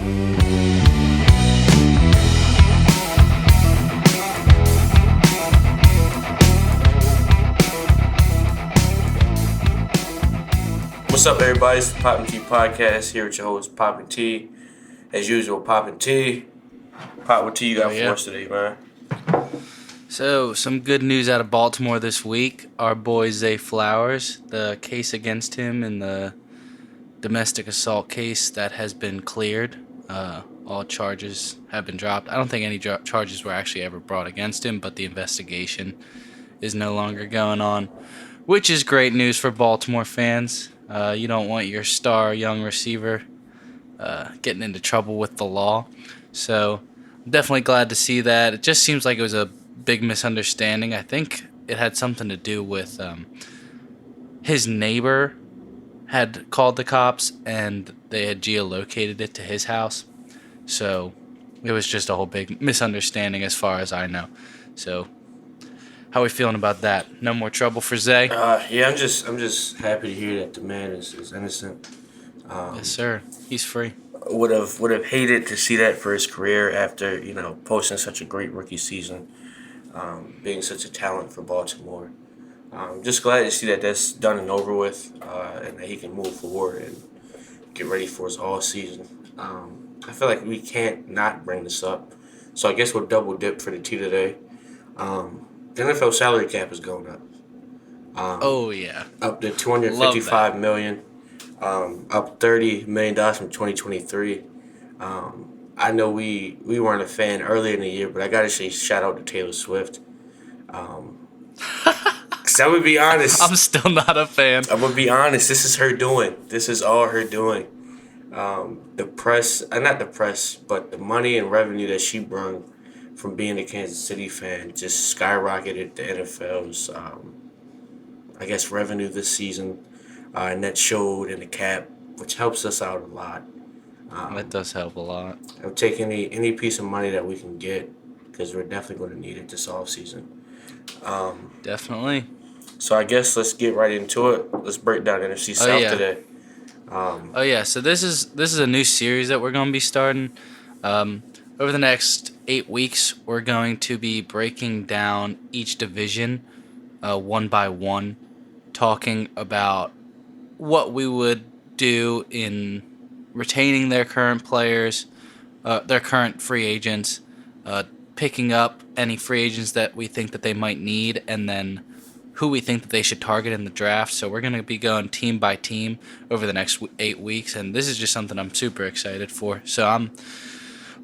What's up, everybody? It's the Poppin' T Podcast here with your host, Poppin' T. As usual, Poppin' T. Pop, what tea you got for us today, man? So, some good news out of Baltimore this week. Our boy Zay Flowers, the case against him in the domestic assault case that has been cleared. All charges have been dropped. I don't think any charges were actually ever brought against him, but the investigation is no longer going on, which is great news for Baltimore fans. You don't want your star young receiver getting into trouble with the law. So I'm definitely glad to see that. It just seems like it was a big misunderstanding. I think it had something to do with his neighbor had called the cops and they had geolocated it to his house. So it was just a whole big misunderstanding as far as I know. So how are we feeling about that? No more trouble for Zay? Yeah, I'm just happy to hear that the man is innocent. Yes, sir. He's free. Would have hated to see that for his career after posting such a great rookie season, being such a talent for Baltimore. Just glad to see that that's done and over with, and that he can move forward and get ready for his all season. I feel like we can't not bring this up, so I guess we'll double dip for the tea today. The NFL salary cap is going up. Oh yeah, up to $255 million. Up $30 million from 2023. I know we weren't a fan earlier in the year, but I gotta say shout out to Taylor Swift. Cause I'm gonna be honest. I'm still not a fan. I'm gonna be honest. This is her doing. This is all her doing. The press, not the press, but the money and revenue that she brought from being a Kansas City fan just skyrocketed the NFL's, I guess, revenue this season. And that showed in the cap, which helps us out a lot. That does help a lot. I'll take any piece of money that we can get because we're definitely going to need it this offseason. Definitely. So I guess let's get right into it. Let's break down NFC South today. So this is a new series that we're going to be starting. Over the next 8 weeks, we're going to be breaking down each division one by one, talking about what we would do in retaining their current players, their current free agents, picking up any free agents that we think that they might need, and then who we think that they should target in the draft. So we're going to be going team by team over the next 8 weeks, and this is just something I'm super excited for. So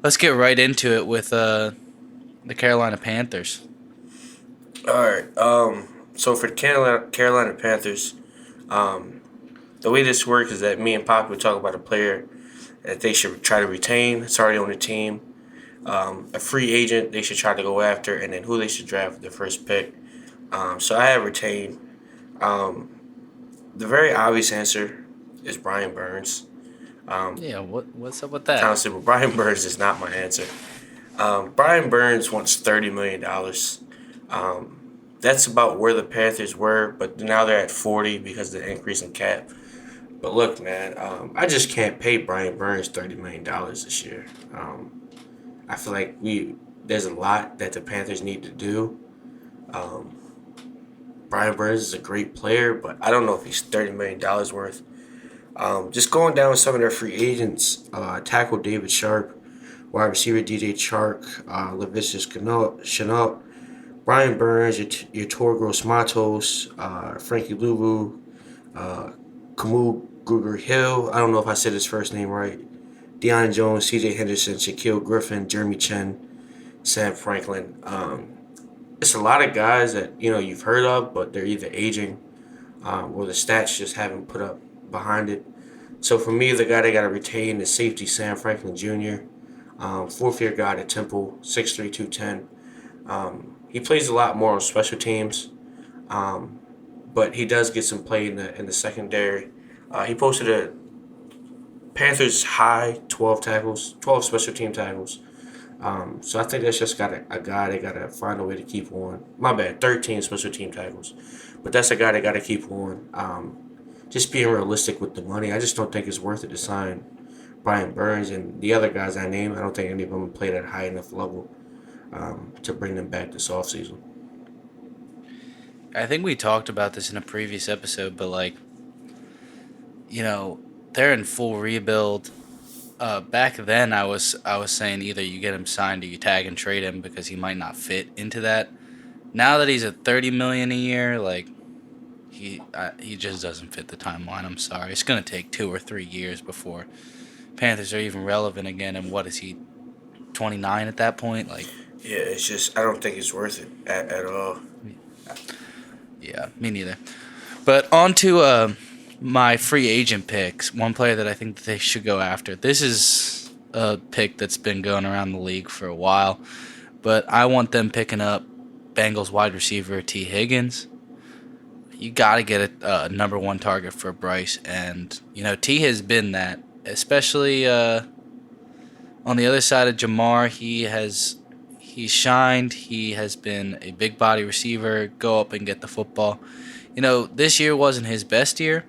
let's get right into it with the Carolina Panthers. All right. So for the Carolina Panthers, the way this works is that me and Pop would talk about a player that they should try to retain. It's already on the team. A free agent they should try to go after, and then who they should draft with the first pick. So I have retained. The very obvious answer is Brian Burns. What's up with that? Kind of simple. Brian Burns is not my answer. Brian Burns wants $30 million. That's about where the Panthers were, but now they're at 40 because of the increase in cap. But look, man, I just can't pay Brian Burns $30 million this year. I feel like there's a lot that the Panthers need to do. Brian Burns is a great player, but I don't know if he's $30 million worth. Just going down with some of their free agents, tackle David Sharp, wide receiver DJ Chark, Laviska Shenault, Brian Burns, your Torgros Matos, Frankie Louvu, Kamu Grugier-Hill. I don't know if I said his first name right. Deion Jones, CJ Henderson, Shaquille Griffin, Jeremy Chen, Sam Franklin. It's a lot of guys that you've heard of, but they're either aging or the stats just haven't put up behind it. So for me, the guy they got to retain is safety Sam Franklin Jr., fourth-year guy at Temple, 6'3", 210. He plays a lot more on special teams, but he does get some play in the secondary. He posted a Panthers high 12 special team tackles. So I think that's just a guy they got to find a way to keep on. My bad, 13 special team tackles. But that's a guy they got to keep on. Just being realistic with the money, I just don't think it's worth it to sign Brian Burns, and the other guys I named, I don't think any of them played at a high enough level to bring them back this offseason. I think we talked about this in a previous episode, but they're in full rebuild. Back then, I was saying either you get him signed or you tag and trade him because he might not fit into that. Now that he's at $30 million a year, he just doesn't fit the timeline. I'm sorry, it's gonna take 2 or 3 years before Panthers are even relevant again. And what is he, 29 at that point? Yeah, it's just I don't think it's worth it at all. Yeah, me neither. But on to my free agent picks. One player that I think that they should go after. This is a pick that's been going around the league for a while, but I want them picking up Bengals wide receiver T. Higgins. You got to get a number one target for Bryce, and T has been that, especially on the other side of Jamar. He's shined. He has been a big body receiver. Go up and get the football. This year wasn't his best year.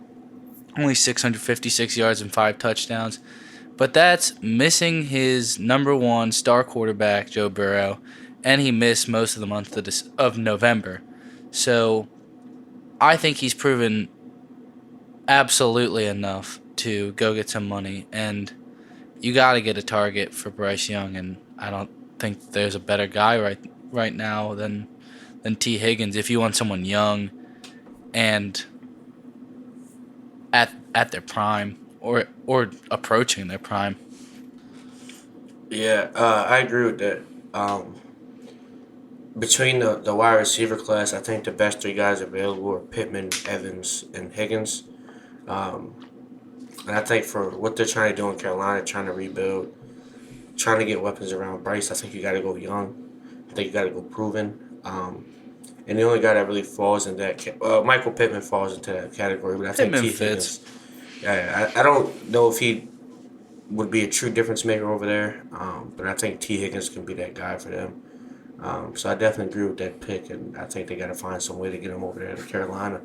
Only 656 yards and 5 touchdowns. But that's missing his number one star quarterback, Joe Burrow, and he missed most of the month of November. So I think he's proven absolutely enough to go get some money. And you got to get a target for Bryce Young, and I don't think there's a better guy right now than T. Higgins if you want someone young and at their prime or approaching their prime. Yeah, I agree with that. Between the wide receiver class, I think the best three guys available are Pittman, Evans, and Higgins. And I think for what they're trying to do in Carolina, trying to rebuild, trying to get weapons around Bryce, I think you got to go young. I think you got to go proven. And the only guy that really falls in that, Michael Pittman falls into that category, but I think Pittman T. fits. Higgins. Yeah, I don't know if he would be a true difference maker over there, but I think T. Higgins can be that guy for them. So I definitely agree with that pick, and I think they got to find some way to get him over there to Carolina.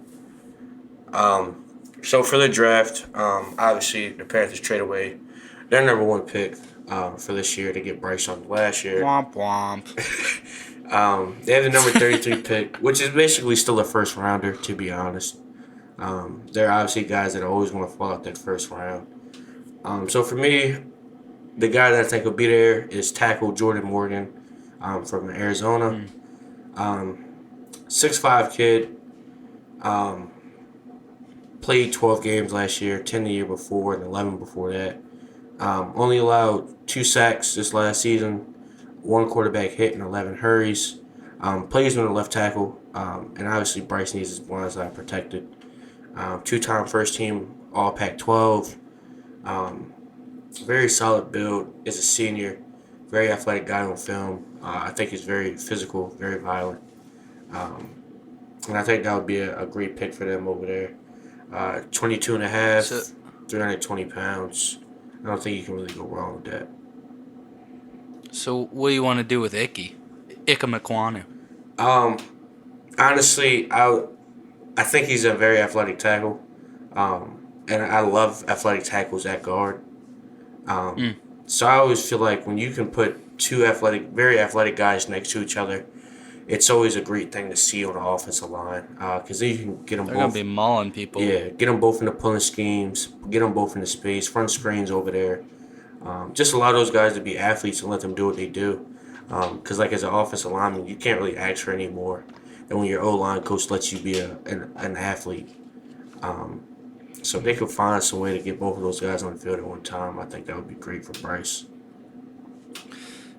So for the draft, obviously the Panthers trade away their number one pick for this year to get Bryce Young last year. Womp womp. They have the number 33 pick, which is basically still a first rounder, to be honest. They're obviously guys that always want to fall out that first round. So for me, the guy that I think will be there is tackle Jordan Morgan from Arizona. 6'5" kid. Played 12 games last year, 10 the year before, and 11 before that. Only allowed 2 sacks this last season, 1 quarterback hit, and 11 hurries. Plays on the left tackle, and obviously Bryce needs his blind side protected. 2-time first team All Pac-12. Very solid build. Is a senior, very athletic guy on film. I think he's very physical, very violent. And I think that would be a great pick for them over there. 22 and a half, 320 pounds. I don't think you can really go wrong with that. So what do you want to do with Ike Mekwanu? Honestly, I think he's a very athletic tackle. And I love athletic tackles at guard. So I always feel like when you can put two very athletic guys next to each other, it's always a great thing to see on the offensive line. Because then you can get them They're both. going to be mauling people. Yeah, get them both in the pulling schemes, get them both in the space, front screens over there. Just allow those guys to be athletes and let them do what they do. Because as an offensive lineman, you can't really ask for any more than when your O-line coach lets you be an athlete. So if they could find some way to get both of those guys on the field at one time, I think that would be great for Bryce.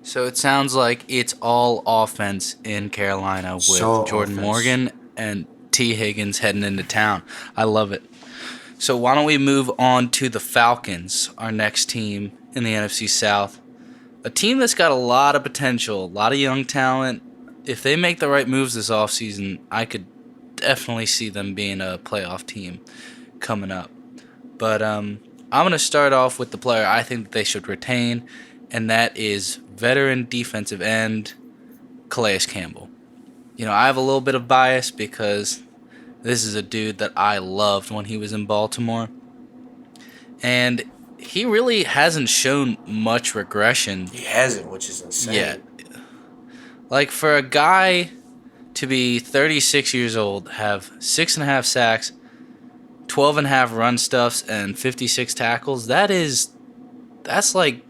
So it sounds like it's all offense in Carolina with Jordan Morgan and T. Higgins heading into town. I love it. So why don't we move on to the Falcons, our next team in the NFC South. A team that's got a lot of potential, a lot of young talent. If they make the right moves this offseason, I could definitely see them being a playoff team coming up. But I'm going to start off with the player I think that they should retain, and that is veteran defensive end Calais Campbell. I have a little bit of bias because this is a dude that I loved when he was in Baltimore. And he really hasn't shown much regression He hasn't, which is insane. yet. Like, for a guy to be 36 years old, have 6.5 sacks, 12.5 run stuffs, and 56 tackles, that's like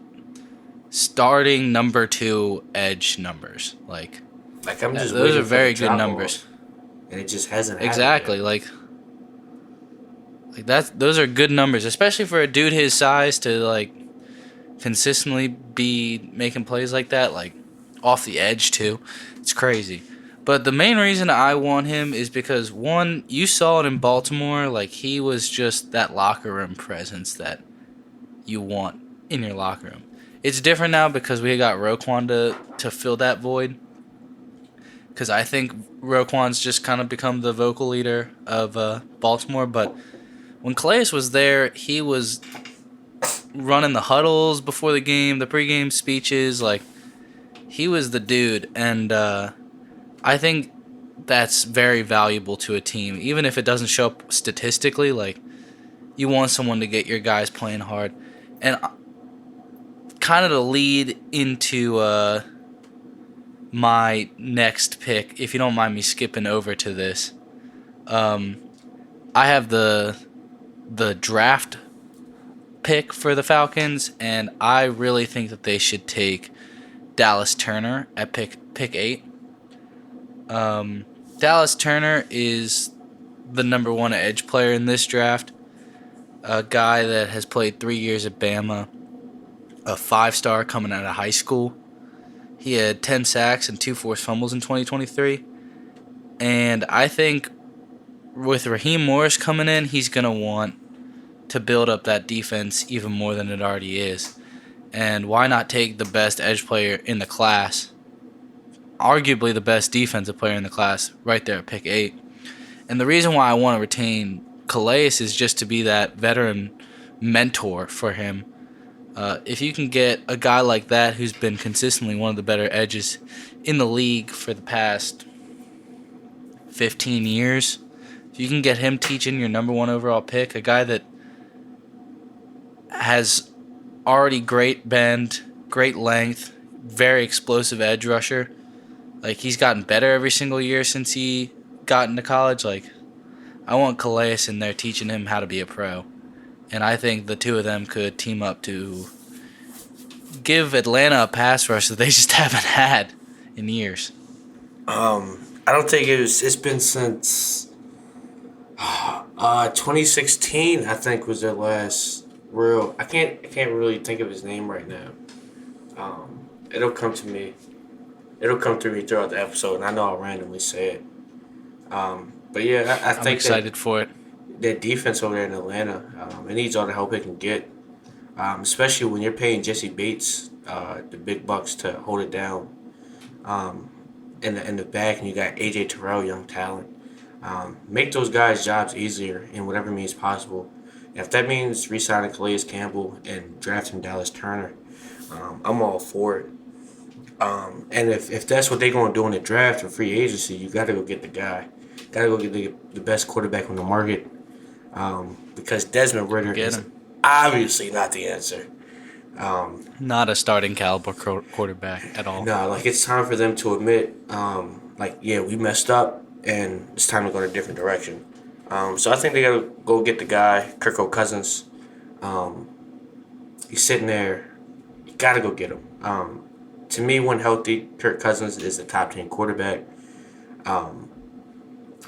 starting number 2 edge numbers. Like, I'm just those waiting are for very the good drop numbers. off, and it just hasn't happened Exactly. yet. Like those are good numbers, especially for a dude his size to like consistently be making plays like that, like off the edge too. It's crazy. But the main reason I want him is because, one, you saw it in Baltimore, like he was just that locker room presence that you want in your locker room. It's different now because we got Roquan to fill that void. Because I think Roquan's just kind of become the vocal leader of Baltimore. But when Calais was there, he was running the huddles before the game, the pregame speeches. Like, he was the dude. And I think that's very valuable to a team. Even if it doesn't show up statistically, like, you want someone to get your guys playing hard. And kind of to lead into my next pick, if you don't mind me skipping over to this, I have the draft pick for the Falcons, and I really think that they should take Dallas Turner at pick 8. Dallas Turner is the number 1 edge player in this draft. A guy that has played 3 years at Bama, a 5-star coming out of high school. He had 10 sacks and 2 forced fumbles in 2023. And I think with Raheem Morris coming in, he's going to want to build up that defense even more than it already is. And why not take the best edge player in the class, arguably the best defensive player in the class, right there at pick 8. And the reason why I want to retain Calais is just to be that veteran mentor for him. If you can get a guy like that who's been consistently one of the better edges in the league for the past 15 years, if you can get him teaching your number 1 overall pick, a guy that has already great bend, great length, very explosive edge rusher. Like, he's gotten better every single year since he got into college. Like, I want Calais in there teaching him how to be a pro. And I think the two of them could team up to give Atlanta a pass rush that they just haven't had in years. I don't think it's been since 2016, I think, was their last real. I can't really think of his name right now. It'll come to me. It'll come to me throughout the episode, and I know I'll randomly say it. But yeah, I I'm think excited for it. that defense over there in Atlanta, it needs all the help it can get. Especially when you're paying Jesse Bates the big bucks to hold it down. In the back, and you got AJ Terrell, young talent. Make those guys' jobs easier in whatever means possible. If that means re-signing Calais Campbell and drafting Dallas Turner, I'm all for it. And if that's what they're going to do in the draft and free agency, you got to go get the guy. Got to go get the best quarterback on the market. Because Desmond Ritter is obviously not the answer. Not a starting caliber quarterback at all. No, like, it's time for them to admit, we messed up, and it's time to go in a different direction. So I think they gotta go get the guy, Kirk Cousins. He's sitting there. You gotta go get him. To me, when healthy, Kirk Cousins is a top 10 quarterback.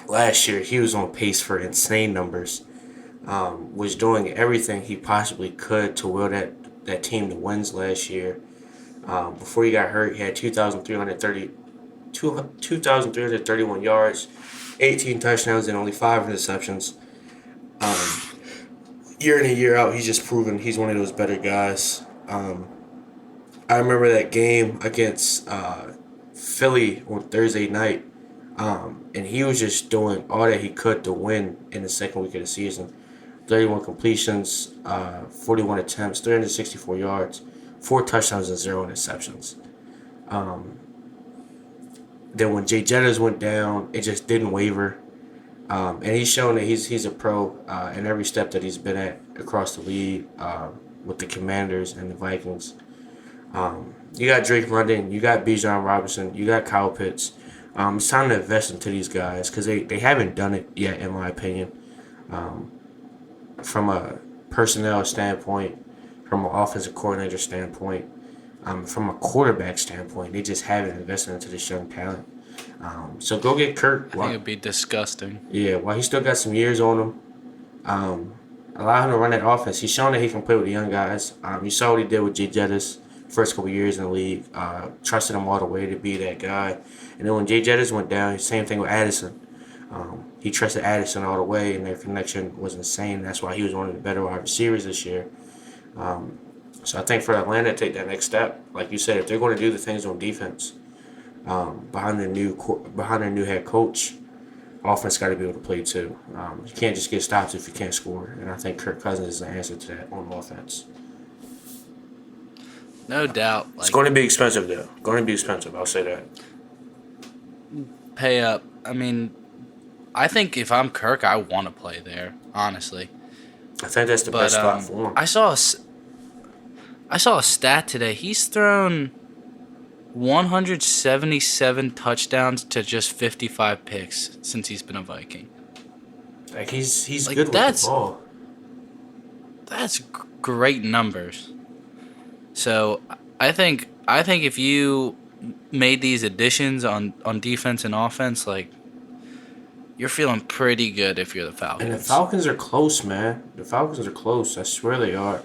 Last year, he was on pace for insane numbers. Was doing everything he possibly could to will that team to wins last year. Before he got hurt, he had 2,331 yards, 18 touchdowns, and only 5 interceptions. Year in and year out, he's just proven he's one of those better guys. I remember that game against Philly on Thursday night, and he was just doing all that he could to win in the second week of the season. 31 completions, 41 attempts, 364 yards, 4 touchdowns, and 0 interceptions. Then when Jay Jettas went down, it just didn't waver. And he's shown that he's a pro in every step that he's been at across the league. with the Commanders and the Vikings. You got Drake London, you got Bijan Robinson, you got Kyle Pitts. It's time to invest into these guys because they haven't done it yet, in my opinion. From a personnel standpoint, from an offensive coordinator standpoint, from a quarterback standpoint, they just haven't invested into this young talent. So go get Kirk. I think it'd be disgusting. Yeah, while he still got some years on him, allow him to run that offense. He's shown that he can play with the young guys. You saw what he did with Jay Jettis first couple years in the league. Trusted him all the way to be that guy. And then when Jay Jettis went down, same thing with Addison. He trusted Addison all the way, and their connection was insane. That's why he was one of the better wide receivers this year. So I think for Atlanta to take that next step, like you said, if they're going to do the things on defense, behind their new head coach, offense got to be able to play too. You can't just get stops if you can't score, and I think Kirk Cousins is the answer to that on offense. No doubt. It's going to be expensive though. Going to be expensive. I'll say that. Pay up. I mean, I think if I'm Kirk, I want to play there. Honestly. I think that's the best spot for him. I saw a stat today. He's thrown 177 touchdowns to just 55 picks since he's been a Viking. Like he's good with the ball. That's great numbers. So I think if you made these additions on defense and offense, like, you're feeling pretty good if you're the Falcons. And the Falcons are close, man. The Falcons are close. I swear they are.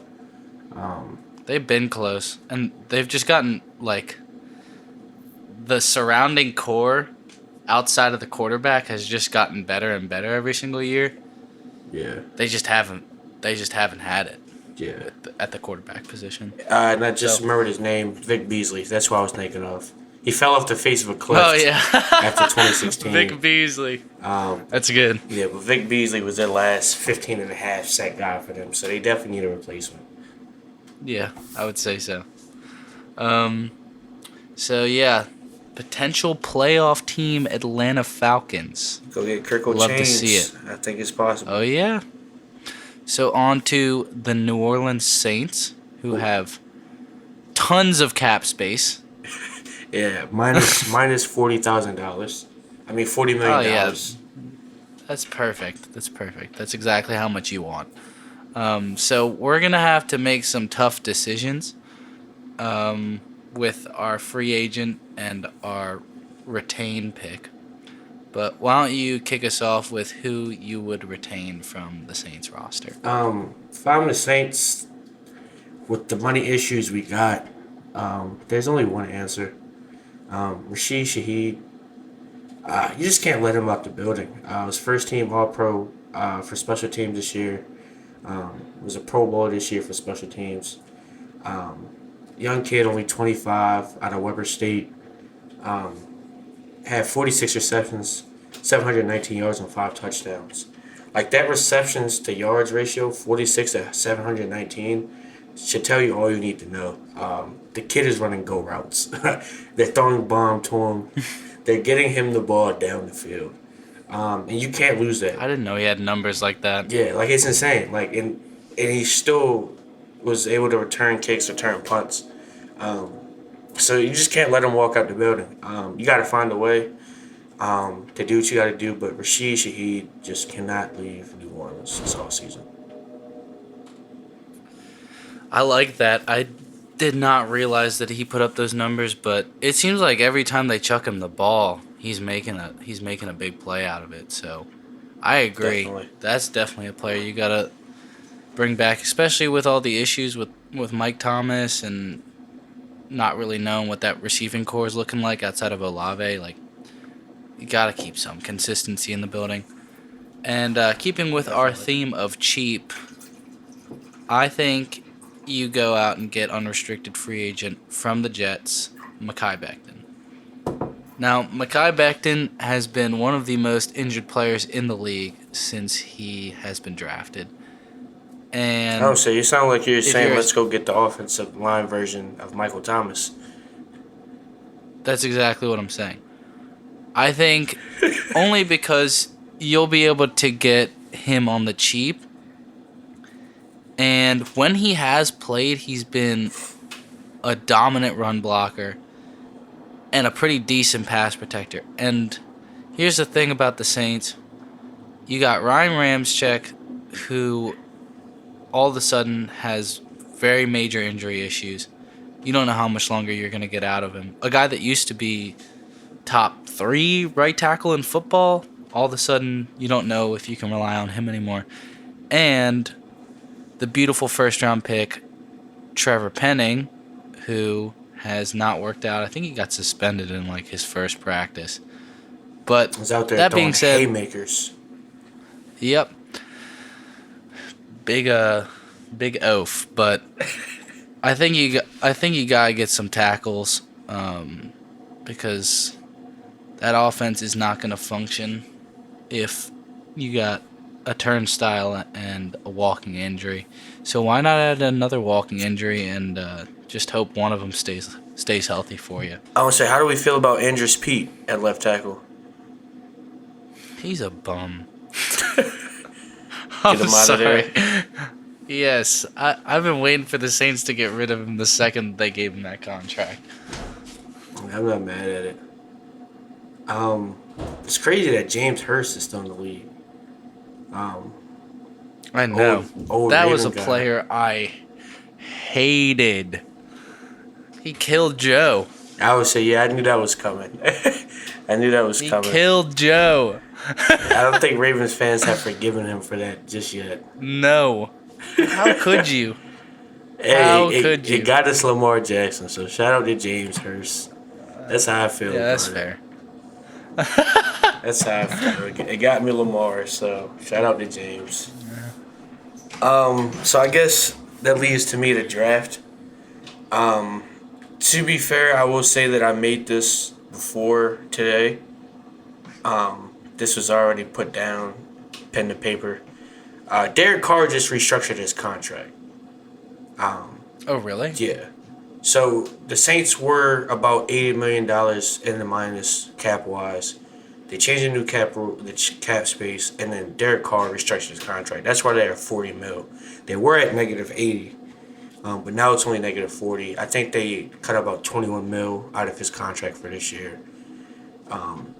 They've been close, and they've just gotten, like, the surrounding core outside of the quarterback has just gotten better and better every single year. Yeah. They just haven't had it. Yeah. At the quarterback position. And I just remembered his name, Vic Beasley. That's what I was thinking of. He fell off the face of a cliff. Oh, yeah. After 2016. Vic Beasley. That's good. Yeah, but Vic Beasley was their last 15.5 sack guy for them, so they definitely need a replacement. Yeah, I would say so. So, yeah, potential playoff team Atlanta Falcons. Go get Kirk O'Chain. Love to see it. I think it's possible. Oh, yeah. So, on to the New Orleans Saints, who have tons of cap space. Yeah, minus $40,000. I mean, $40 million. Oh, yeah. That's perfect. That's exactly how much you want. So we're going to have to make some tough decisions with our free agent and our retain pick. But why don't you kick us off with who you would retain from the Saints roster? If I'm the Saints, with the money issues we got, there's only one answer. Rashid Shaheed, you just can't let him out the building. Was first team All-Pro for special teams this year. Was a Pro Bowl this year for special teams. Young kid, only 25, out of Weber State. Had 46 receptions, 719 yards, and 5 touchdowns. Like, that receptions to yards ratio, 46 to 719, should tell you all you need to know. The kid is running go routes. They're throwing bomb to him. They're getting him the ball down the field. And you can't lose that. I didn't know he had numbers like that. Yeah, like, it's insane. Like, and he still was able to return kicks, return punts. So you just can't let him walk out the building. You got to find a way to do what you got to do. But Rashid Shaheed just cannot leave New Orleans this offseason. I like that. I did not realize that he put up those numbers, but it seems like every time they chuck him the ball, he's making a big play out of it. So I agree. Definitely. That's definitely a player you gotta bring back, especially with all the issues with Mike Thomas and not really knowing what that receiving core is looking like outside of Olave. Like, you gotta keep some consistency in the building. And keeping with our theme of cheap, I think you go out and get unrestricted free agent from the Jets, Mekhi Becton. Now, Mekhi Becton has been one of the most injured players in the league since he has been drafted. And Oh, so you sound like you're saying let's go get the offensive line version of Michael Thomas. That's exactly what I'm saying. I think only because you'll be able to get him on the cheap, And when he has played, he's been a dominant run blocker and a pretty decent pass protector. And here's the thing about the Saints. You got Ryan Ramczyk, who all of a sudden has very major injury issues. You don't know how much longer you're going to get out of him. A guy that used to be top 3 right tackle in football, all of a sudden you don't know if you can rely on him anymore. And the beautiful first-round pick, Trevor Penning, who has not worked out. I think he got suspended in like his first practice. But He's out there that throwing being said, haymakers. Yep, big oaf. But I think you gotta get some tackles because that offense is not gonna function if you got a turnstile and a walking injury. So why not add another walking injury and just hope one of them stays healthy for you? I want to say, how do we feel about Andrews Pete at left tackle? He's a bum. Get him out of there. Yes, I've been waiting for the Saints to get rid of him the second they gave him that contract. I'm not mad at it. It's crazy that James Hurst is still in the league. I know. Old that was a Raven guy. player I hated. He killed Joe. I would say, yeah, I knew that was coming. I knew that was He coming. killed Joe. I don't think Ravens fans have forgiven him for that just yet. No. How could you? Hey, How could you? It got us Lamar Jackson, so shout out to James Hurst. That's how I feel. Yeah, that's about fair. it. That's how I feel. It got me Lamar, so shout out to James. So I guess that leads to me to draft. To be fair, I will say that I made this before today. This was already put down, pen to paper. Derek Carr just restructured his contract. Oh, really? Yeah. So the Saints were about $80 million in the minus cap wise. They changed the new cap rule, the cap space, and then Derek Carr restructured his contract. That's why they're at $40 mil. They were at negative 80, but now it's only negative 40. I think they cut about 21 mil out of his contract for this year.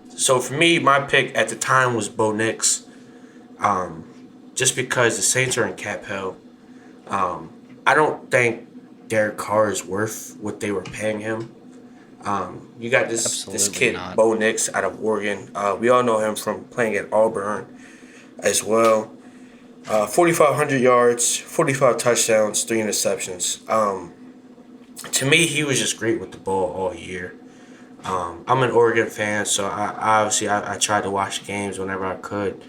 So for me, my pick at the time was Bo Nix, just because the Saints are in cap hell. I don't think Derek Carr is worth what they were paying him. You got this kid, not. Bo Nix, out of Oregon. We all know him from playing at Auburn as well. 4,500 yards, 45 touchdowns, 3 interceptions. To me, he was just great with the ball all year. I'm an Oregon fan, so I tried to watch games whenever I could.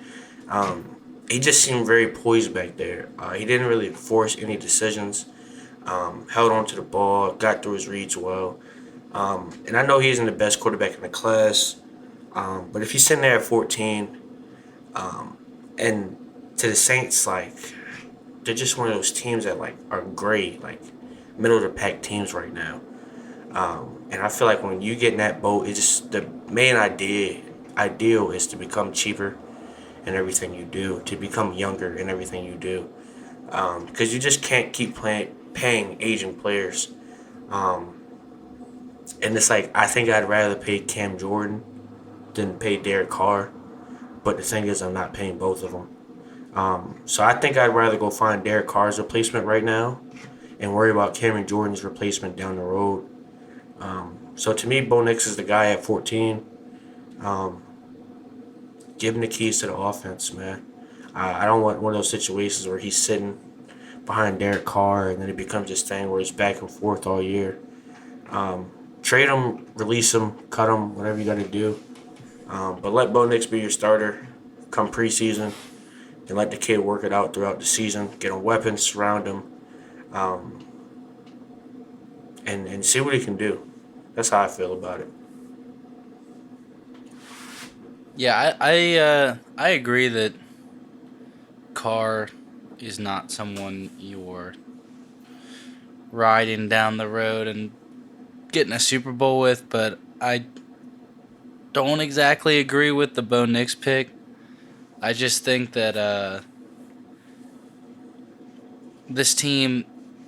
He just seemed very poised back there. He didn't really force any decisions. Held on to the ball, got through his reads well. And I know he isn't the best quarterback in the class, but if he's sitting there at 14, and to the Saints, like, they're just one of those teams that like are great, like middle of the pack teams right now. And I feel like when you get in that boat, it's just the main ideal is to become cheaper in everything you do, to become younger in everything you do, because you just can't keep paying Asian players. And it's like, I think I'd rather pay Cam Jordan than pay Derek Carr. But the thing is, I'm not paying both of them. So I think I'd rather go find Derek Carr's replacement right now and worry about Cameron Jordan's replacement down the road. So to me, Bo Nix is the guy at 14. Give him the keys to the offense, man. I don't want one of those situations where he's sitting behind Derek Carr and then it becomes this thing where it's back and forth all year. Trade him, release him, cut him, whatever you got to do. But let Bo Nix be your starter come preseason and let the kid work it out throughout the season. Get him weapons, surround him, and see what he can do. That's how I feel about it. Yeah, I agree that Carr is not someone you're riding down the road and getting a Super Bowl with, but I don't exactly agree with the Bo Nix pick. I just think that this team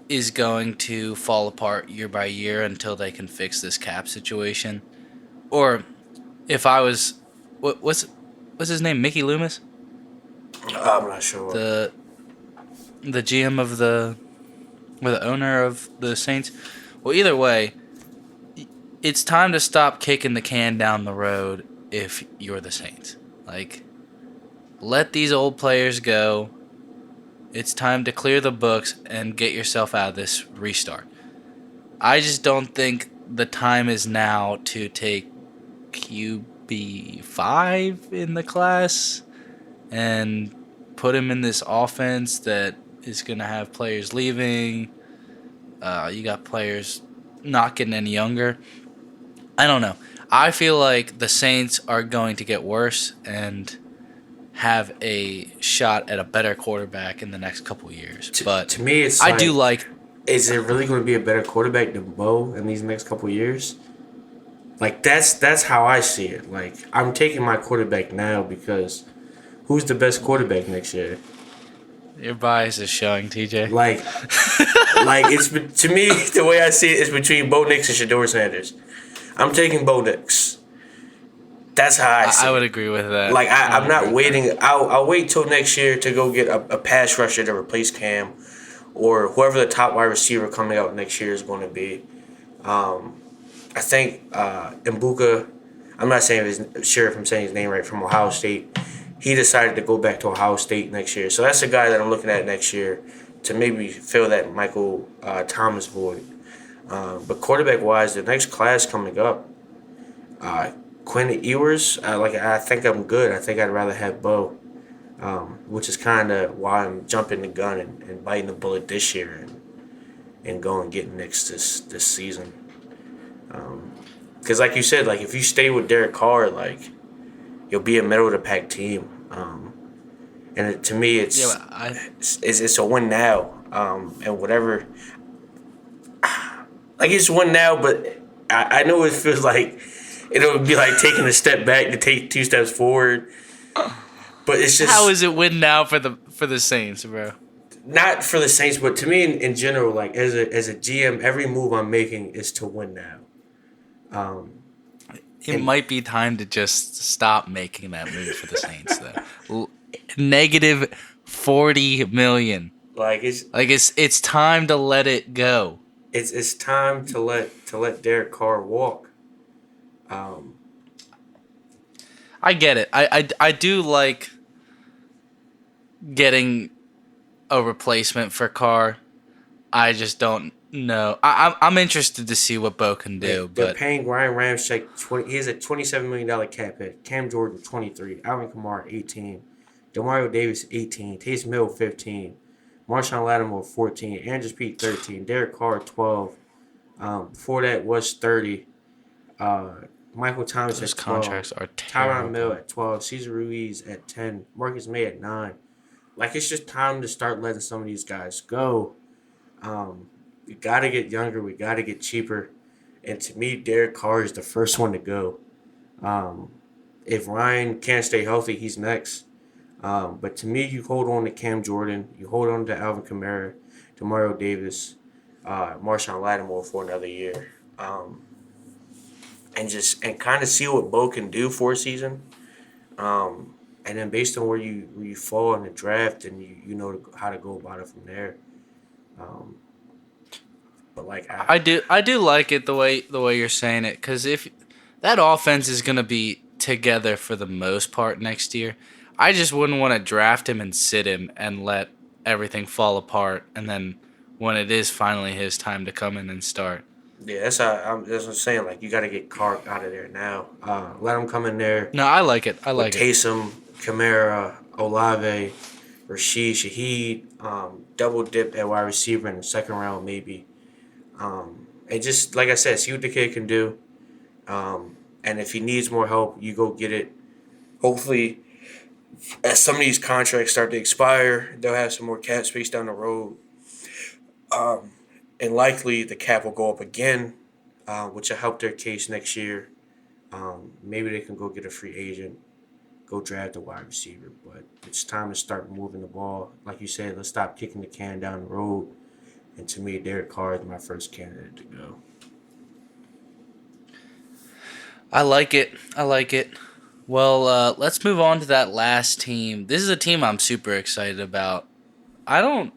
is going to fall apart year by year until they can fix this cap situation. Or if I was, what's his name? Mickey Loomis, I'm not sure. the the GM of the or the owner of the Saints. Well, either way, it's time to stop kicking the can down the road if you're the Saints. Like, let these old players go. It's time to clear the books and get yourself out of this restart. I just don't think the time is now to take QB5 in the class and put him in this offense that is going to have players leaving. You got players not getting any younger. I don't know. I feel like the Saints are going to get worse and have a shot at a better quarterback in the next couple years. But To me, it's I like, do like. is it really going to be a better quarterback than Bo in these next couple years? Like that's how I see it. Like I'm taking my quarterback now because who's the best quarterback next year? Your bias is showing, TJ. Like, it's to me the way I see it is between Bo Nix and Shador Sanders. I'm taking Bo Nix. That's how I see I would it. agree with that. Like I I'm would agree not with that. waiting. I'll wait till next year to go get a pass rusher to replace Cam, or whoever the top wide receiver coming out next year is going to be. I think Mbuka. I'm not sure if I'm saying his name right, from Ohio State. He decided to go back to Ohio State next year, so that's a guy that I'm looking at next year to maybe fill that Michael Thomas void. But quarterback wise, the next class coming up, Quinn Ewers. I think I'm good. I think I'd rather have Bo, which is kind of why I'm jumping the gun and biting the bullet this year and going and getting Knicks this season. Because like you said, like if you stay with Derek Carr, like you'll be a middle of the pack team. And to me, Yeah, but it's a win now. And whatever, like it's one now, but I know it feels like it'll be like taking a step back to take two steps forward. But it's how just is it win now for the Saints, bro? not for the Saints, but to me in general, like as a GM, every move I'm making is to win now. It And might be time to just stop making that move for the Saints, though. Negative 40 million. like it's Like it's time to let it go. it's time to let Derek Carr walk. Um, I get it. I do like getting a replacement for Carr. I just don't know. I'm interested to see what Bo can do, they're but paying Ryan Ramczyk 20. He has a $27 million cap hit. Cam Jordan 23. Alvin Kamara 18. Demario Davis 18. Taysom Hill 15. Marshawn Lattimore 14. Andrews Pete 13. Derek Carr 12. Before that was 30. Uh, Michael Thomas those at 12. contracts are Tyron Mill terrible. at 12. Cesar Ruiz at 10. Marcus May at 9. Like it's just time to start letting some of these guys go. We got to get younger. We got to get cheaper. And to me, Derek Carr is the first one to go. Um, if Ryan can't stay healthy, he's next. But to me, you hold on to Cam Jordan. You hold on to Alvin Kamara, Demario Davis, Marshawn Lattimore for another year. And kind of see what Bo can do for a season. And then based on where you fall in the draft, and you know how to go about it from there. Um, but like I do like it the way you're saying it, because if that offense is gonna be together for the most part next year, I just wouldn't want to draft him and sit him and let everything fall apart, and then when it is finally his time to come in and start. Yeah, that's what I'm saying. Like you got to get Carr out of there now. Let him come in there No, I like it. I with like it. Taysom, Kamara, Olave, Rashid Shaheed, double dip at wide receiver in the second round maybe. And just like I said, see what the kid can do. And if he needs more help, you go get it. Hopefully, as some of these contracts start to expire, they'll have some more cap space down the road. And likely the cap will go up again, which will help their case next year. Maybe they can go get a free agent. go draft a wide receiver. But it's time to start moving the ball. Like you said, let's stop kicking the can down the road. And to me, Derek Carr is my first candidate to go. I like it. I like it. Well, let's move on to that last team. This is a team I'm super excited about. I don't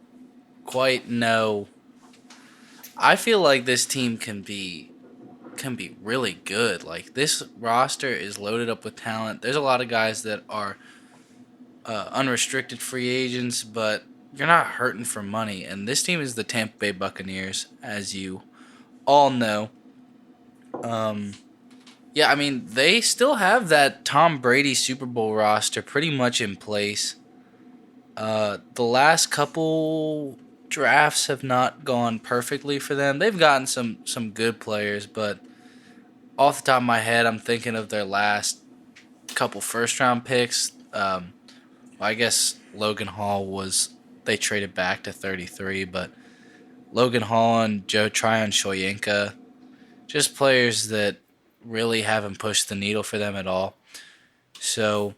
quite know. I feel like this team can be really good. Like this roster is loaded up with talent. There's a lot of guys that are unrestricted free agents, but you're not hurting for money. And this team is the Tampa Bay Buccaneers, as you all know. Um, yeah, I mean they still have that Tom Brady Super Bowl roster pretty much in place. The last couple drafts have not gone perfectly for them. They've gotten some good players, but off the top of my head, I'm thinking of their last couple first round picks. I guess Logan Hall was they traded back to 33, but Logan Hall and Joe Tryon Shoyinka, just players that really haven't pushed the needle for them at all. So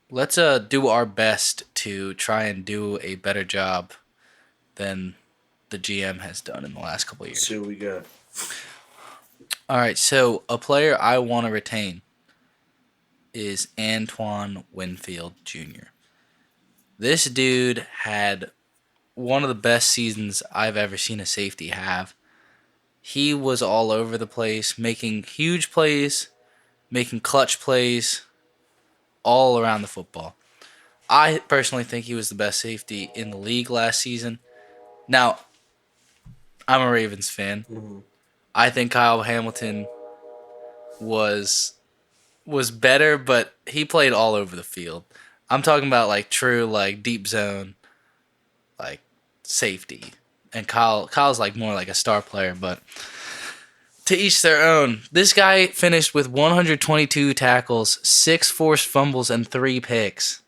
let's do our best to try and do a better job than the GM has done in the last couple of Let's years. see what we got. All right, so a player I want to retain is Antoine Winfield Jr. This dude had one of the best seasons I've ever seen a safety have. He was all over the place, making huge plays, making clutch plays, all around the football. I personally think he was the best safety in the league last season. Now, I'm a Ravens fan. Mm-hmm. I think Kyle Hamilton was better, but he played all over the field. I'm talking about like true like deep zone, like safety. And Kyle's like more like a star player, but to each their own. This guy finished with 122 tackles, 6 forced fumbles, and 3 picks.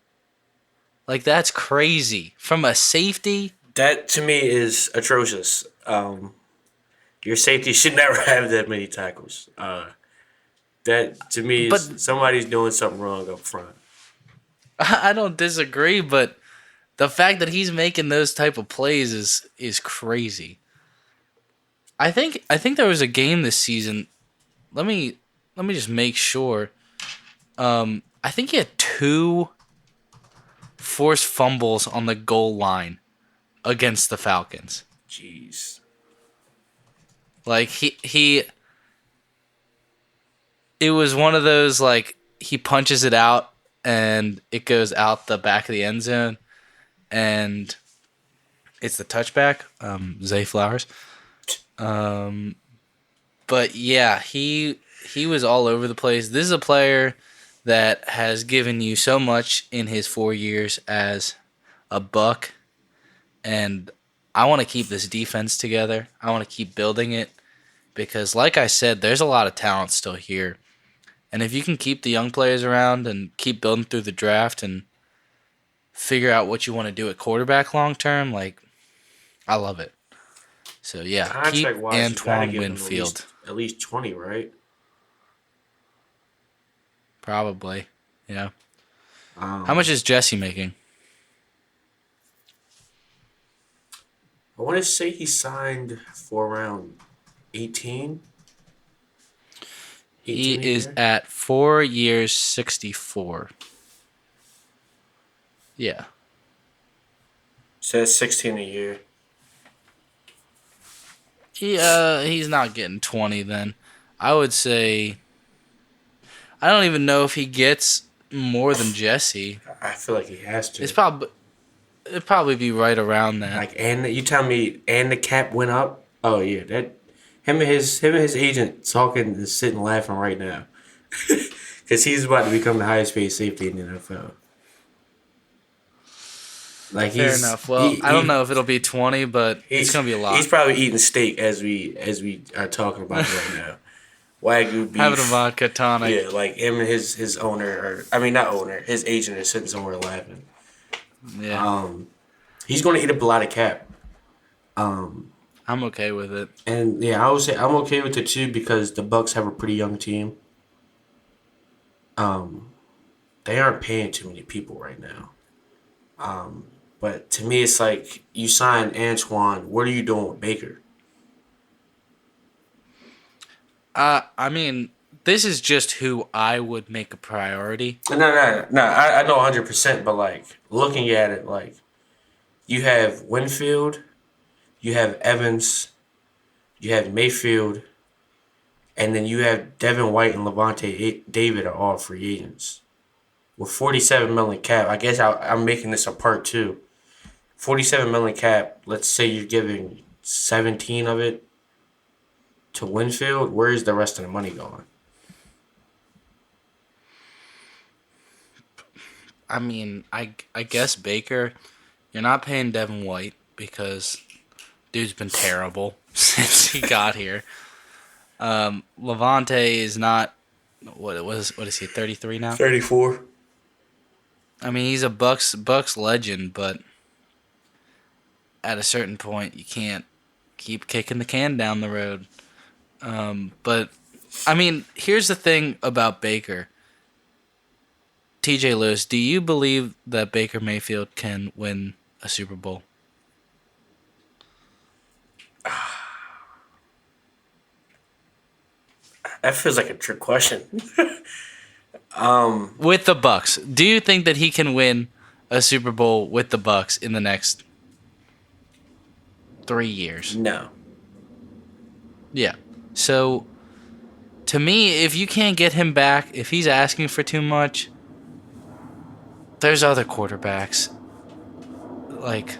Like that's crazy. From a safety, That to me is atrocious. Your safety should never have that many tackles. That to me but is somebody's doing something wrong up front. I don't disagree, but the fact that he's making those type of plays is crazy. I think there was a game this season. Let me just make sure. I think he had 2 forced fumbles on the goal line against the Falcons. Jeez. Like he it was one of those like he punches it out and it goes out the back of the end zone and it's the touchback. Zay Flowers. But yeah, he was all over the place. This is a player that has given you so much in his 4 years as a Buck, and I want to keep this defense together. I want to keep building it because, like I said, there's a lot of talent still here. And if you can keep the young players around and keep building through the draft and figure out what you want to do at quarterback long term, like, I love it. So, yeah, keep Contract wise, you gotta Antoine give him Winfield. at least 20, right? Probably. Yeah. Um, How much is Jesse making? I want to say he signed for around 18. He 18 a is year? at 4 years, 64. Yeah. Says 16 a year. He's not getting 20 then. I would say I don't even know if he gets more than Jesse. I feel like he has to. It'd probably be right around that. Like, and you tell me, and the cap went up. Oh yeah, that him and his agent talking and sitting laughing right now, because he's about to become the highest paid safety in the NFL. Like Fair enough. Well, I don't know if it'll be 20, but it's gonna be a lot. He's probably eating steak as we are talking about it right now. Wagyu beef. Having a vodka tonic. Yeah, like him and his owner, or I mean not owner, his agent is sitting somewhere laughing. Yeah. He's going to eat up a lot of cap. I'm okay with it. And yeah, I would say I'm okay with it too because the Bucks have a pretty young team. they aren't paying too many people right now. But to me, it's like you signed Antoine. What are you doing with Baker? I mean, this is just who I would make a priority. No. I know 100%, but like looking at it, like you have Winfield, you have Evans, you have Mayfield, and then you have Devin White and Levante David are all free agents with 47 million cap. I guess I'm making this a part two. 47 million cap. Let's say you're giving 17 of it to Winfield. Where is the rest of the money going? I mean, I guess Baker, you're not paying Devin White because dude's been terrible since he got here. Levante is not what is he, 33 now? 34. I mean, he's a Bucks legend, but at a certain point you can't keep kicking the can down the road. But I mean, here's the thing about Baker. TJ Lewis, do you believe that Baker Mayfield can win a Super Bowl? That feels like a trick question. With the Bucks, do you think that he can win a Super Bowl with the Bucks in the next 3 years? No. Yeah. So, to me, if you can't get him back, if he's asking for too much, there's other quarterbacks. Like,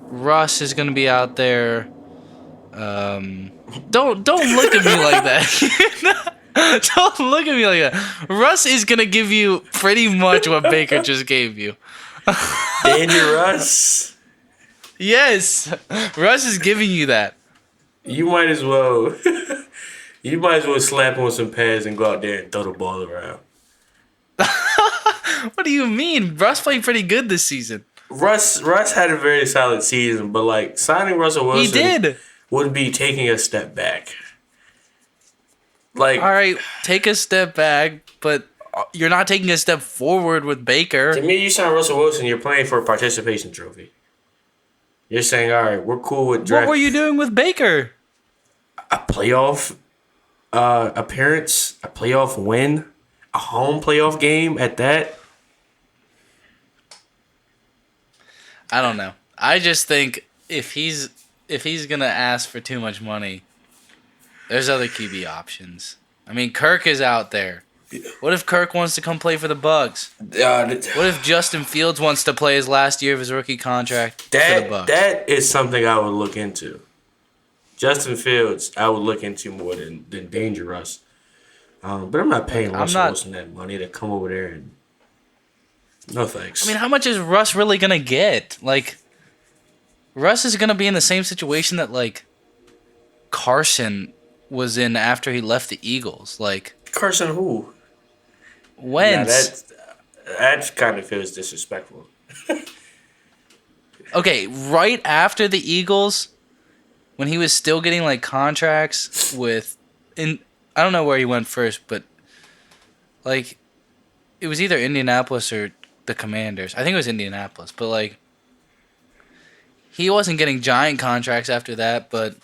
Russ is going to be out there. Don't look at me like that. Don't look at me like that. Russ is going to give you pretty much what Baker just gave you. Danger Russ. Yes. Russ is giving you that. You might as well. You might as well slap on some pads and go out there and throw the ball around. What do you mean? Russ played pretty good this season. Russ had a very solid season, but like signing Russell Wilson, He did. Would be taking a step back. Like, all right, take a step back, but you're not taking a step forward with Baker. To me, you sign Russell Wilson, you're playing for a participation trophy. You're saying, all right, we're cool with draft. What were you doing with Baker? A playoff appearance, a playoff win, a home playoff game at that. I don't know. I just think if he's gonna ask for too much money, there's other QB options. I mean, Kirk is out there. What if Kirk wants to come play for the Bucks? What if Justin Fields wants to play his last year of his rookie contract for the Bucks? That is something I would look into. Justin Fields, I would look into more than Danger Russ. But I'm not paying Russell Wilson that money to come over there and. No thanks. I mean, how much is Russ really gonna get? Like, Russ is gonna be in the same situation that like Carson was in after he left the Eagles. Like Carson who? Wentz. That kind of feels disrespectful. Okay, right after the Eagles, when he was still getting like contracts with, I don't know where he went first, but like it was either Indianapolis or the Commanders. I think it was Indianapolis, but like he wasn't getting giant contracts after that, but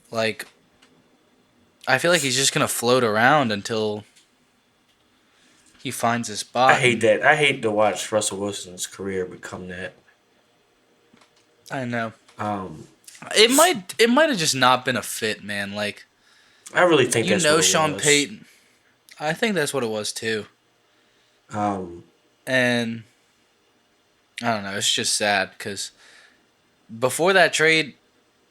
like I feel like he's just gonna float around until he finds his spot. I hate that. I hate to watch Russell Wilson's career become that. I know. It might have just not been a fit, man. Like I really think that's what it Sean was. Payton. I think that's what it was too. And I don't know. It's just sad because before that trade,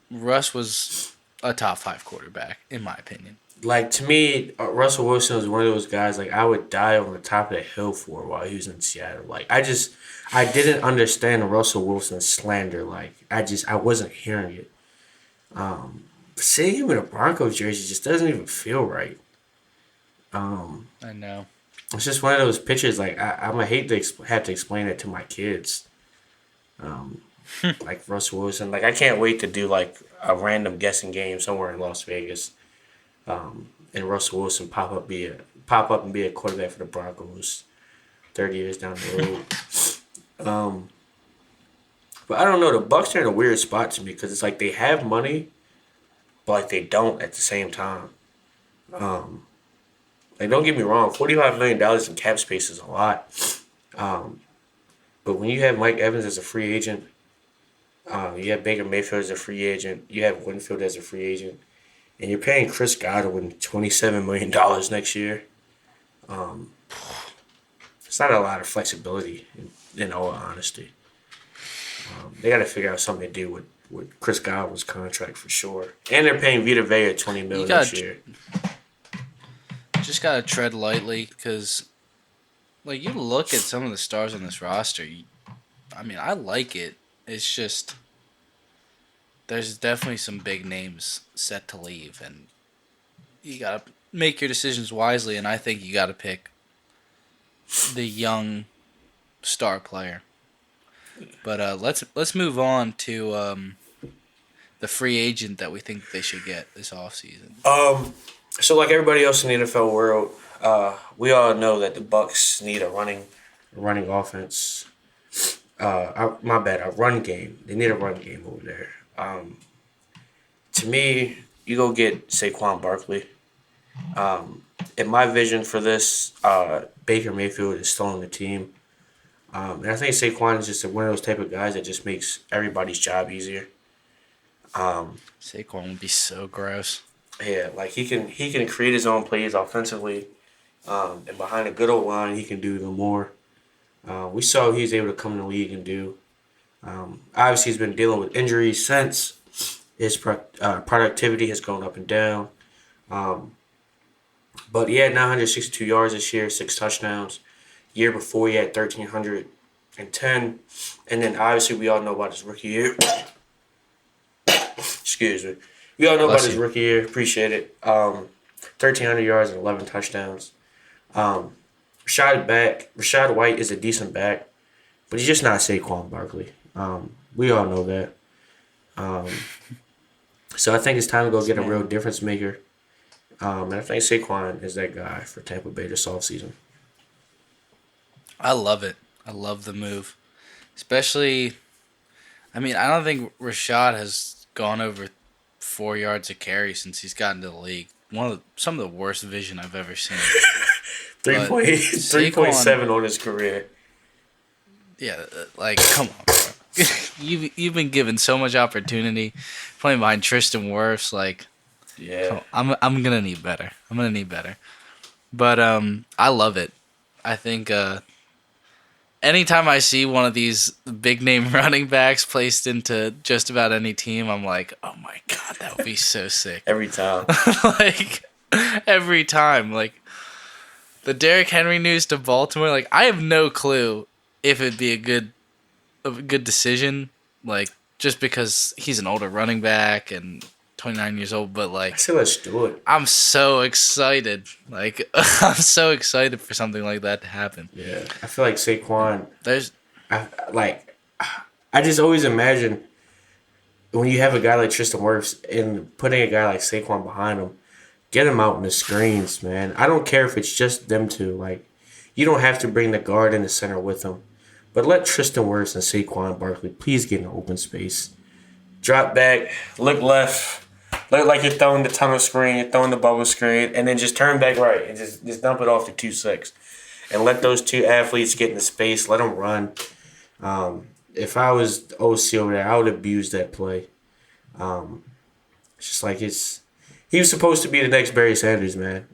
Russ was a top 5 quarterback, in my opinion. Like, to me, Russell Wilson was one of those guys, like, I would die on the top of the hill for while he was in Seattle. Like, I didn't understand Russell Wilson's slander. Like, I wasn't hearing it. Seeing him in a Broncos jersey just doesn't even feel right. I know. It's just one of those pictures, like, I'm going to hate to have to explain it to my kids. Like, Russell Wilson. Like, I can't wait to do, like, a random guessing game somewhere in Las Vegas. and Russell Wilson pop up and be a quarterback for the Broncos 30 years down the road. Um, but I don't know. The Bucks are in a weird spot to me because it's like they have money, but like they don't at the same time. Um, like don't get me wrong, $45 million in cap space is a lot. Um, but when you have Mike Evans as a free agent, you have Baker Mayfield as a free agent, you have Winfield as a free agent, and you're paying Chris Godwin $27 million next year. Um, it's not a lot of flexibility, in all honesty. They got to figure out something to do with Chris Godwin's contract for sure. And they're paying Vita Vea $20 You million got next year. just gotta tread lightly because, like, you look at some of the stars on this roster. I mean, I like it. It's just there's definitely some big names set to leave, and you gotta make your decisions wisely. And I think you gotta pick the young star player. But let's move on to the free agent that we think they should get this offseason. So like everybody else in the NFL world, we all know that the Bucks need a running offense. My bad, a run game. They need a run game over there. To me, you go get Saquon Barkley. In my vision for this, Baker Mayfield is still on the team. And I think Saquon is just one of those type of guys that just makes everybody's job easier. Saquon would be so gross. Yeah, like he can create his own plays offensively, and behind a good old line, he can do no more. We saw what he's able to come in the league and do. Obviously, he's been dealing with injuries since. His productivity has gone up and down. But he had 962 yards this year, 6 touchdowns. Year before, he had 1,310. And then obviously, we all know about his rookie year. Excuse me. We all know Bless about his you. rookie year. Appreciate it. 1,300 yards and 11 touchdowns. Um, Rashad White is a decent back, but he's just not Saquon Barkley. We all know that. Um, so I think it's time to go get a real difference maker. And I think Saquon is that guy for Tampa Bay this offseason. I love it. I love the move, especially. I mean, I don't think Rashad has gone over 4 yards a carry since he's gotten to the league. Some of the worst vision I've ever seen. 3.7 on his career. Yeah, like come on, bro. You've been given so much opportunity playing behind Tristan Wirfs. Like, Yeah. I'm gonna need better. I'm gonna need better. But I love it. I think anytime I see one of these big name running backs placed into just about any team, I'm like, oh my god, that would be so sick. Every time. Like every time, like the Derrick Henry news to Baltimore. Like I have no clue if it'd be a good decision. Like just because he's an older running back and 29 years old, but I like say let's do it. I'm so excited. Like I'm so excited for something like that to happen. Yeah. I feel like Saquon, There's I just always imagine when you have a guy like Tristan Wirfs and putting a guy like Saquon behind him, get him out in the screens, man. I don't care if it's just them two. Like, you don't have to bring the guard in the center with them. But let Tristan Wirfs and Saquon Barkley please get in open space. Drop back, look left, look like you're throwing the tunnel screen, you're throwing the bubble screen, and then just turn back right and just dump it off to 2-6. And let those two athletes get in the space, let them run. If I was OC over there, I would abuse that play. It's just like he was supposed to be the next Barry Sanders, man.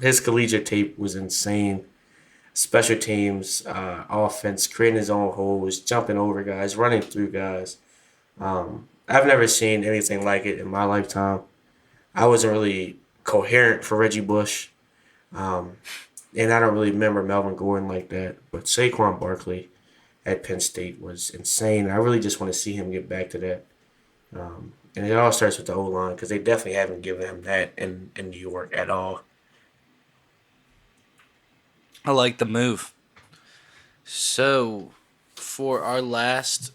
His collegiate tape was insane. Special teams, offense, creating his own holes, jumping over guys, running through guys. I've never seen anything like it in my lifetime. I wasn't really coherent for Reggie Bush. And I don't really remember Melvin Gordon like that. But Saquon Barkley at Penn State was insane. I really just want to see him get back to that. And it all starts with the O-line because they definitely haven't given him that in New York at all. I like the move. So, for our last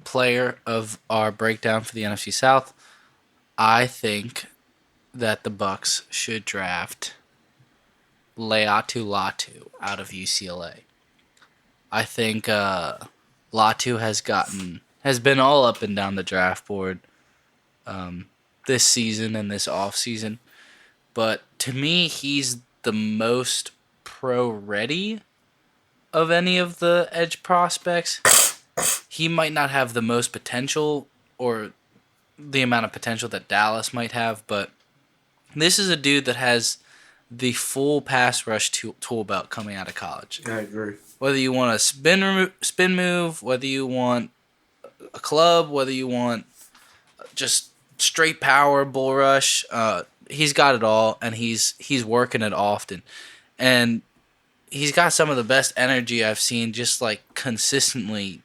player of our breakdown for the NFC South, I think that the Bucks should draft Laiatu Latu out of UCLA. I think Latu has been all up and down the draft board this season and this off season, but to me, he's the most pro ready of any of the edge prospects. He might not have the most potential or the amount of potential that Dallas might have, but this is a dude that has the full pass rush tool belt coming out of college. I agree. Whether you want a spin move, whether you want a club, whether you want just straight power, bull rush, he's got it all, and he's working it often. And he's got some of the best energy I've seen, just like consistently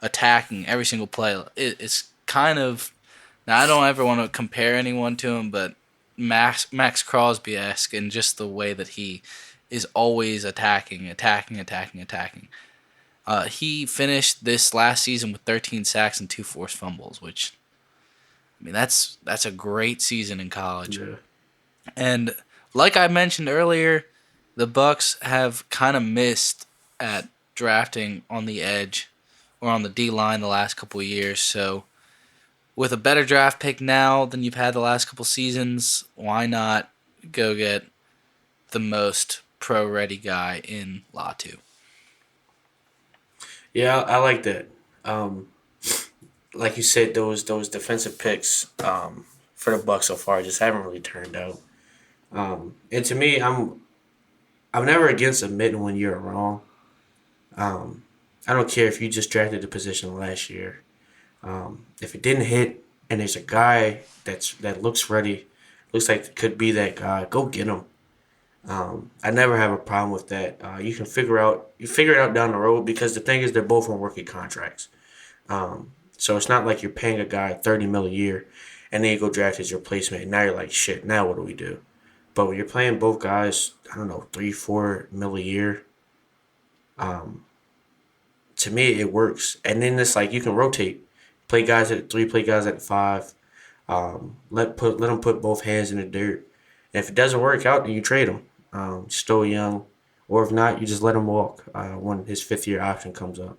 attacking every single play. It's kind of, now I don't ever want to compare anyone to him, but Max Crosby-esque in just the way that he is always attacking. He finished this last season with 13 sacks and 2 forced fumbles, which, I mean, that's a great season in college. Yeah. And like I mentioned earlier, the Bucks have kind of missed at drafting on the edge or on the D-line the last couple of years. So with a better draft pick now than you've had the last couple seasons, why not go get the most pro-ready guy in Latu? Yeah, I like that. Like you said, those defensive picks for the Bucks so far just haven't really turned out. And to me, I'm never against admitting when you're wrong. I don't care if you just drafted the position last year. If it didn't hit and there's a guy that looks ready, looks like could be that guy, go get him. I never have a problem with that. You can figure it out down the road, because the thing is they're both on rookie contracts. So it's not like you're paying a guy $30 million a year and then you go draft his replacement and now you're like, shit, now what do we do? But when you're playing both guys, I don't know, $3-4 million a year, to me it works. And then it's like you can rotate. Play guys at 3, play guys at 5. Let them put both hands in the dirt. And if it doesn't work out, then you trade him. Still young, or if not, you just let him walk when his 5th-year option comes up.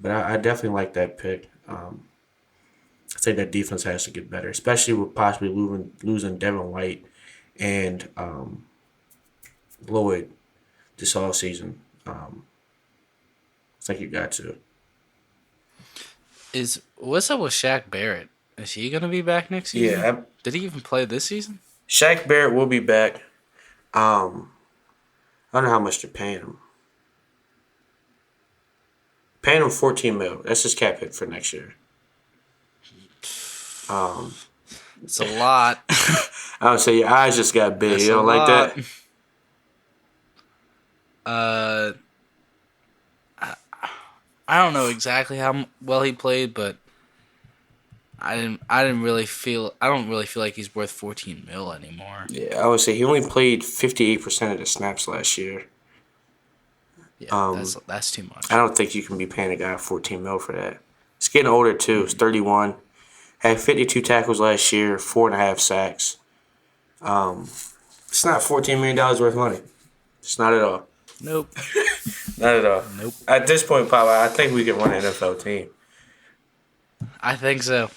But I definitely like that pick. I think that defense has to get better, especially with possibly losing Devin White and Lloyd this all season. I think you got to. What's up with Shaq Barrett? Is he gonna be back next season? Yeah. Did he even play this season? Shaq Barrett will be back. I don't know how much they're paying him. Paying him $14 million. That's his cap hit for next year. It's a lot. I would say your eyes just got big. That's You don't like that? I don't know exactly how well he played, but I don't really feel like he's worth $14 million anymore. Yeah, I would say he only played 58% of the snaps last year. Yeah, that's too much. I don't think you can be paying a guy $14 million for that. He's getting older too. He's 31. Had 52 tackles last year, 4.5 sacks. It's not $14 million worth of money. It's not at all. Nope. Not at all. Nope. At this point, Papa, I think we can run an NFL team. I think so.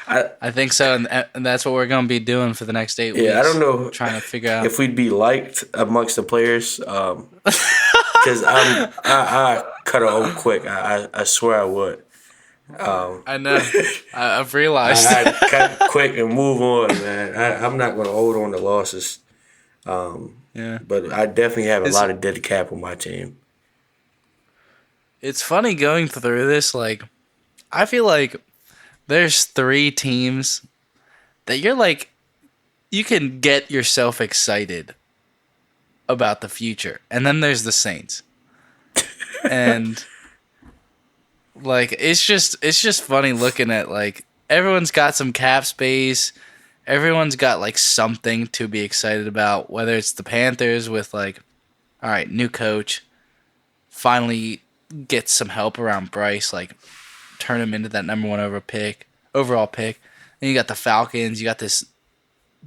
I think so, and that's what we're going to be doing for the next 8 weeks. Yeah, I don't know. Trying to figure out if we'd be liked amongst the players. Because I cut it over quick. I swear I would. I know. I've realized. I cut quick and move on, man. I'm not going to hold on to losses. Yeah. But I definitely have a lot of dead cap on my team. It's funny going through this. Like, I feel like there's 3 teams that you're like, you can get yourself excited about the future. And then there's the Saints. And like it's just funny looking at, like, everyone's got some cap space. Everyone's got like something to be excited about, whether it's the Panthers with like, all right, new coach, finally get some help around Bryce, like turn him into that number 1 overall pick. Then you got the Falcons, you got this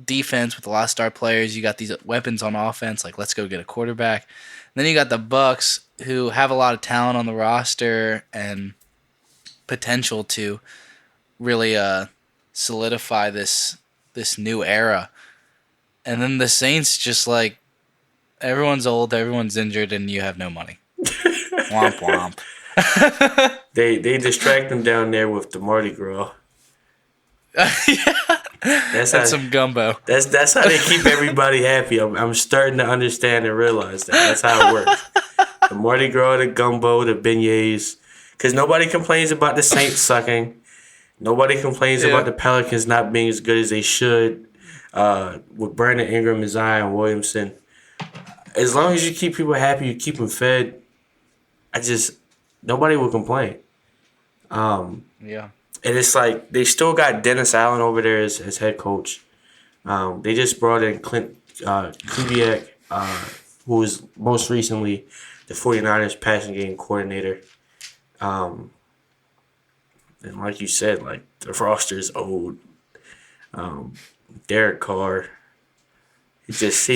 defense with a lot of star players. You got these weapons on offense, like let's go get a quarterback. Then you got the Bucks, who have a lot of talent on the roster and potential to really solidify this new era. And then the Saints, just like everyone's old, everyone's injured, and you have no money. Womp womp. They distract them down there with the Mardi Gras. Yeah. That's some gumbo. That's how they keep everybody happy. I'm starting to understand and realize that. That's how it works. The Mardi Gras, the gumbo, the beignets. Because nobody complains about the Saints sucking. Nobody complains about the Pelicans not being as good as they should. With Brandon Ingram and Zion Williamson. As long as you keep people happy, you keep them fed, nobody will complain. Yeah. And it's like they still got Dennis Allen over there as head coach. They just brought in Clint Kubiak, who was most recently the 49ers passing game coordinator. And like you said, like the roster is old. Derek Carr, he just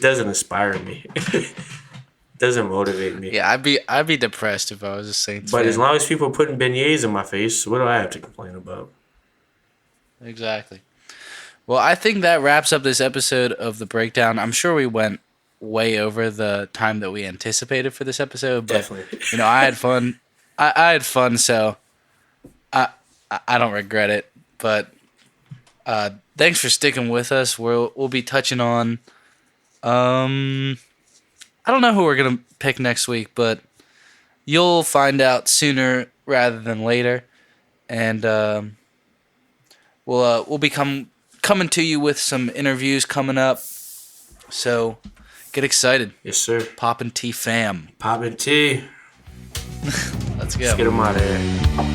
doesn't inspire me. Doesn't motivate me. Yeah, I'd be depressed if I was a Saints But fan. as long as people are putting beignets in my face, what do I have to complain about? Exactly. Well, I think that wraps up this episode of The Breakdown. I'm sure we went way over the time that we anticipated for this episode, but Definitely. I had fun. I had fun, so I don't regret it. But thanks for sticking with us. We'll be touching on I don't know who we're gonna pick next week, but you'll find out sooner rather than later, and we'll be coming to you with some interviews coming up. So get excited. Yes, sir. Poppin' T fam. Poppin' tea. Let's go. Let's get them out of here.